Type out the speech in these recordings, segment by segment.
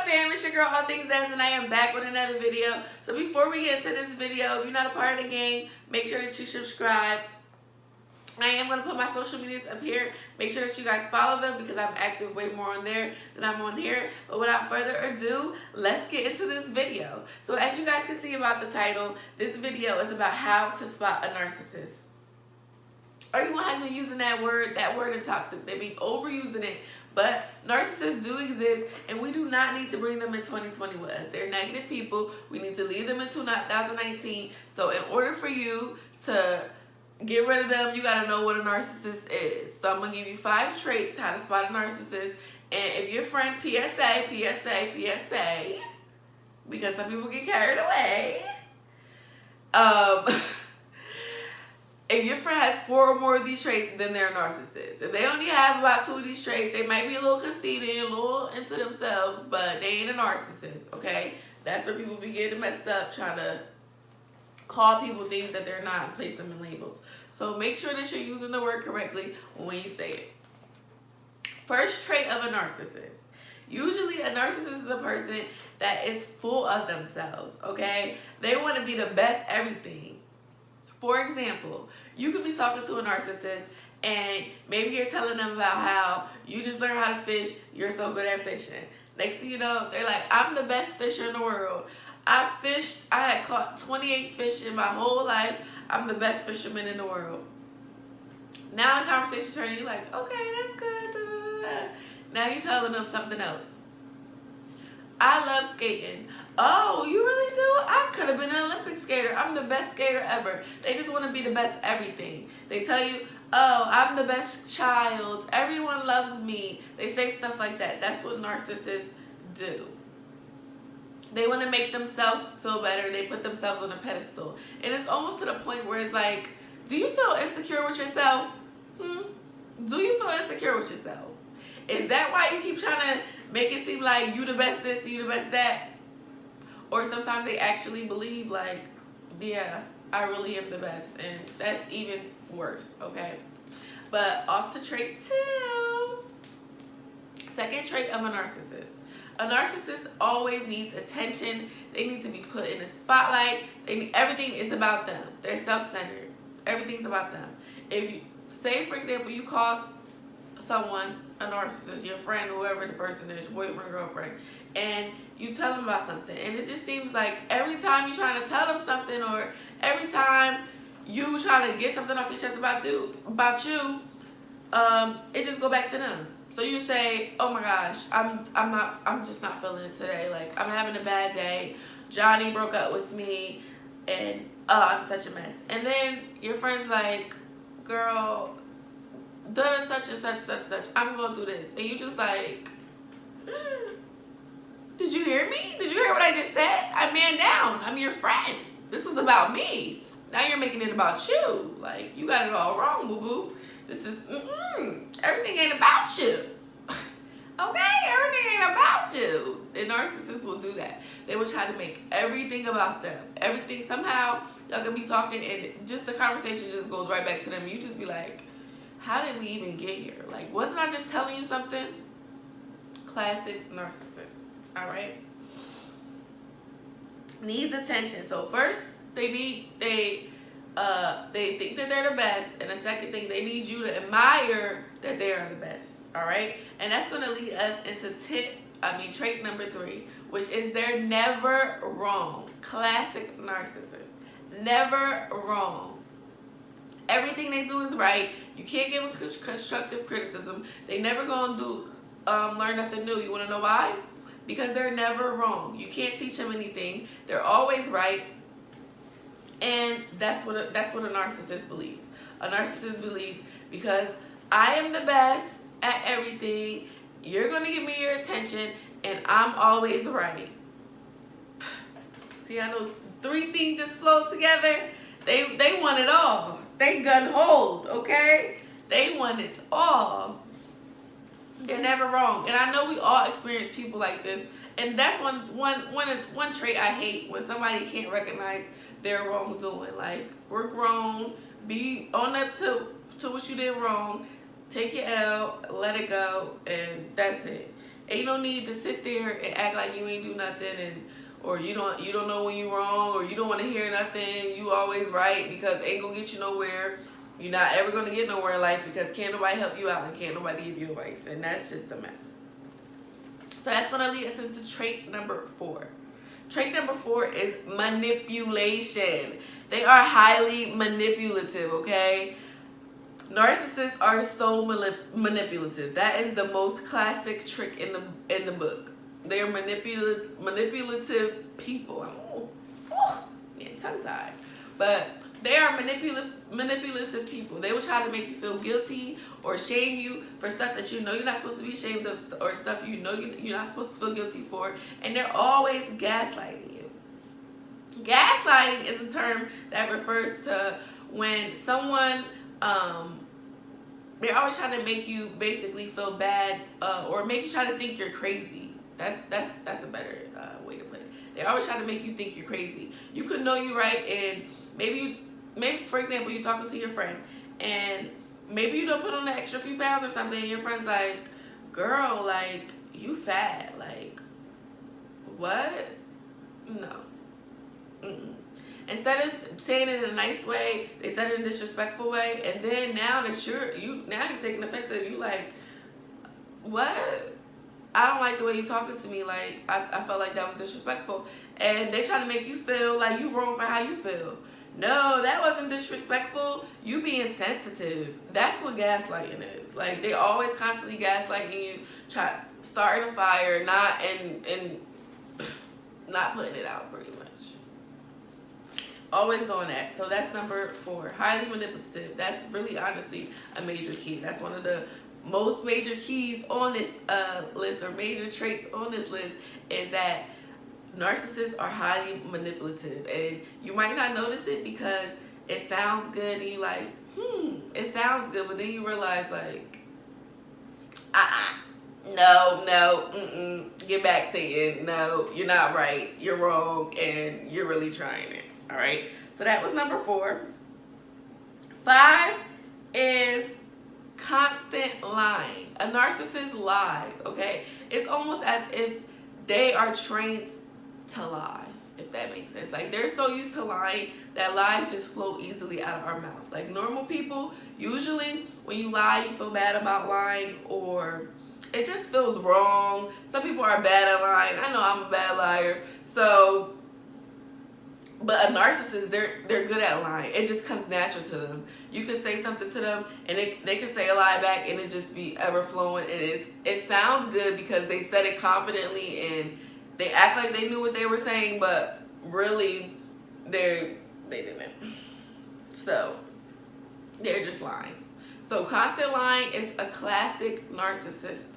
fam? It's your girl All Things Dance, and I am back with another video. So before we get into this video, if you're not a part of the gang, make sure that you subscribe. I am going to put my social medias up here. Make sure that you guys follow them because I'm active way more on there than I'm on here. But without further ado, let's get into this video. So as you guys can see about the title, this video is about how to spot a narcissist. Everyone has been using that word is toxic. They've been overusing it. But narcissists do exist, and we do not need to bring them in 2020 with us. They're negative people. We need to leave them in 2019. So in order for you to get rid of them, you got to know what a narcissist is. So I'm going to give you 5 traits how to spot a narcissist. And if your friend, PSA, because some people get carried away, if your friend has 4 or more of these traits, then they're a narcissist. If they only have about 2 of these traits, they might be a little conceited, a little into themselves, but they ain't a narcissist, okay? That's where people be getting messed up, trying to call people things that they're not and place them in labels. So make sure that you're using the word correctly when you say it. First trait of a narcissist. Usually a narcissist is a person that is full of themselves, okay? They want to be the best everything. For example, you could be talking to a narcissist and maybe you're telling them about how you just learned how to fish, you're so good at fishing. Next thing you know, they're like, I'm the best fisher in the world. I had caught 28 fish in my whole life. I'm the best fisherman in the world. Now the conversation turning, you're like, okay, that's good. Da, da, da. Now you're telling them something else. I love skating. Oh, you really do? I could have been an Olympic skater. I'm the best skater ever. They just want to be the best everything. They tell you, oh, I'm the best child. Everyone loves me. They say stuff like that. That's what narcissists do. They want to make themselves feel better. They put themselves on a pedestal. And it's almost to the point where it's like, do you feel insecure with yourself? Do you feel insecure with yourself? Is that why you keep trying to make it seem like you the best this, you the best that? Or sometimes they actually believe like, yeah, I really am the best. And that's even worse, okay? But off to trait 2. Second trait of a narcissist. A narcissist always needs attention. They need to be put in the spotlight. Everything is about them. They're self-centered. Everything's about them. If you, say for example, you call someone a narcissist, your friend, whoever the person is, boyfriend, girlfriend, and you tell them about something, and it just seems like every time you're trying to tell them something, or every time you trying to get something off your chest about you, it just go back to them. So you say, oh my gosh, I'm just not feeling it today. Like, I'm having a bad day. Johnny broke up with me, and I'm such a mess. And then your friend's like, girl, done such and such, I'm going through this. And you just like, did you hear me? Did you hear what I just said? I man down. I'm your friend. This was about me. Now you're making it about you. Like, you got it all wrong, boo-boo. This is, everything ain't about you. Okay? Everything ain't about you. And narcissists will do that. They will try to make everything about them. Everything, somehow, y'all can be talking and just the conversation just goes right back to them. You just be like, how did we even get here? Like, wasn't I just telling you something? Classic narcissist. All right? Needs attention. So first, they think that they're the best, and the second thing, they need you to admire that they are the best. All right? And that's going to lead us into trait number 3, which is they're never wrong. Classic narcissist. Never wrong. Everything they do is right. You can't give them constructive criticism. They never gonna learn nothing new. You want to know why? Because they're never wrong. You can't teach them anything. They're always right. And that's what a narcissist believes. A narcissist believes, because I am the best at everything, you're gonna give me your attention, and I'm always right. See how those 3 things just flow together? They want it all. They gun hold, okay? They want it all. They're never wrong. And I know we all experience people like this. And that's one trait I hate, when somebody can't recognize their wrongdoing. Like, we're grown. Be on up to what you did wrong. Take it out, let it go, and that's it. Ain't no need to sit there and act like you ain't do nothing, and or you don't know when you wrong, or you don't want to hear nothing. You always right, because it ain't gonna get you nowhere. You're not ever gonna get nowhere in life, because can't nobody help you out and can't nobody give you advice, and that's just a mess. So that's gonna lead us into trait number 4. Trait number 4 is manipulation. They are highly manipulative, okay? Narcissists are so manipulative. That is the most classic trick in the book. They are manipulative people. Getting tongue-tied. But they are manipulative people. They will try to make you feel guilty or shame you for stuff that you know you're not supposed to be ashamed of, or stuff you know you're not supposed to feel guilty for. And they're always gaslighting you. Gaslighting is a term that refers to when someone, they're always trying to make you basically feel bad, or make you try to think you're crazy. That's a better way to put it. They're always trying to make you think you're crazy. You could know you're right, and maybe for example, you're talking to your friend, and maybe you don't put on an extra few pounds or something, and your friend's like, girl, like, you fat. Like, what? No. Instead of saying it in a nice way, they said it in a disrespectful way, and then now that you're taking offensive. You like, what? I don't like the way you talking to me. Like, I felt like that was disrespectful, and they try to make you feel like you wrong for how you feel. No, that wasn't disrespectful. You being sensitive. That's what gaslighting is. Like, they always constantly gaslighting you, starting a fire, not putting it out, pretty much. Always doing that. So that's number 4. Highly manipulative. That's really, honestly, a major key. That's one of the most major keys on this list, or major traits on this list, is that narcissists are highly manipulative. And you might not notice it because it sounds good, and you like, it sounds good, but then you realize, like, no, get back, Satan. No, you're not right. You're wrong, and you're really trying it. All right, so that was number 4. 5 is constant lying. A narcissist lies, okay? It's almost as if they are trained to lie, if that makes sense. Like, they're so used to lying that lies just flow easily out of our mouths. Like, normal people, usually when you lie, you feel bad about lying, or it just feels wrong. Some people are bad at lying. I know I'm a bad liar. So, but a narcissist, they're good at lying. It just comes natural to them. You can say something to them, and they can say a lie back, and it just be ever flowing. And it sounds good because they said it confidently, and they act like they knew what they were saying, but really, they didn't. So they're just lying. So constant lying is a classic narcissist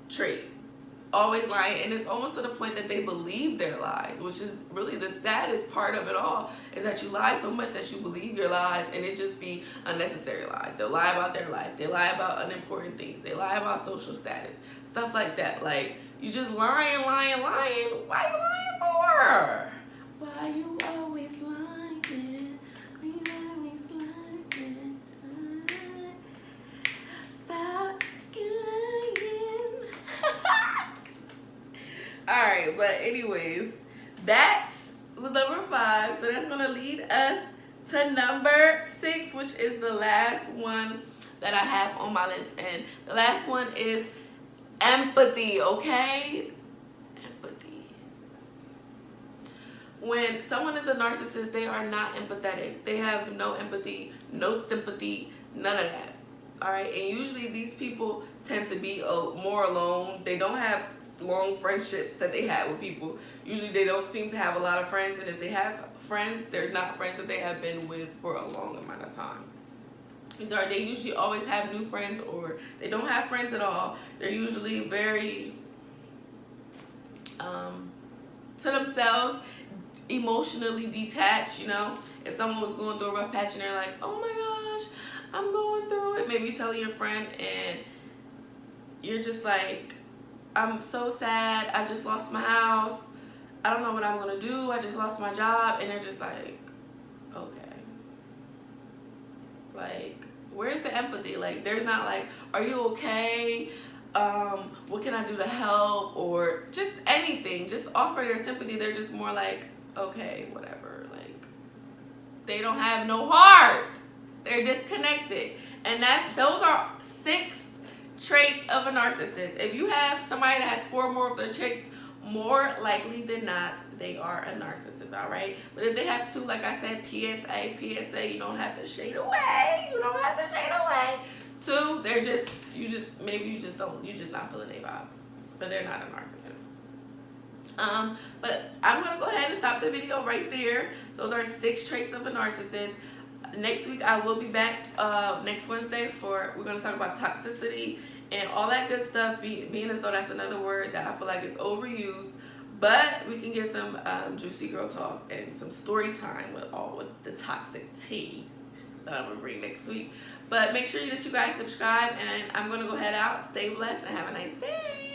trait. Always lying, and it's almost to the point that they believe their lies, which is really the saddest part of it all, is that you lie so much that you believe your lies, and it just be unnecessary lies. They'll lie about their life. They lie about unimportant things. They lie about social status, stuff like that. Like, you just lying. Why you lying for? Why you always lying? Why you always lying? Stop lying. Alright, but anyways, that was number 5. So that's going to lead us to number 6, which is the last one that I have on my list. And the last one is empathy, okay? Empathy. When someone is a narcissist, they are not empathetic. They have no empathy, no sympathy, none of that. Alright, and usually these people tend to be more alone. They don't have long friendships that they have with people. Usually they don't seem to have a lot of friends, and if they have friends, they're not friends that they have been with for a long amount of time. They usually always have new friends, or they don't have friends at all. They're usually very to themselves, emotionally detached. You know, if someone was going through a rough patch and they're like, oh my gosh, I'm going through it, maybe you telling your friend, and you're just like, I'm so sad, I just lost my house, I don't know what I'm gonna do, I just lost my job, and they're just like, okay. Like, where's the empathy? Like, there's not like, are you okay? what can I do to help, or just anything. Just offer their sympathy. They're just more like, okay, whatever. Like, they don't have no heart. They're disconnected. And those are 6 traits of a narcissist. If you have somebody that has 4 more of those traits, more likely than not, they are a narcissist, all right? But if they have 2, like I said, PSA, you don't have to shade away. You don't have to shade away. 2, they're just, you're just not feeling their vibe. But they're not a narcissist. But I'm going to go ahead and stop the video right there. Those are 6 traits of a narcissist. Next week, I will be back next Wednesday we're going to talk about toxicity and all that good stuff, being as though that's another word that I feel like is overused. But we can get some juicy girl talk and some story time with the toxic tea that I'm going to bring next week. But make sure that you guys subscribe, and I'm going to go head out. Stay blessed and have a nice day.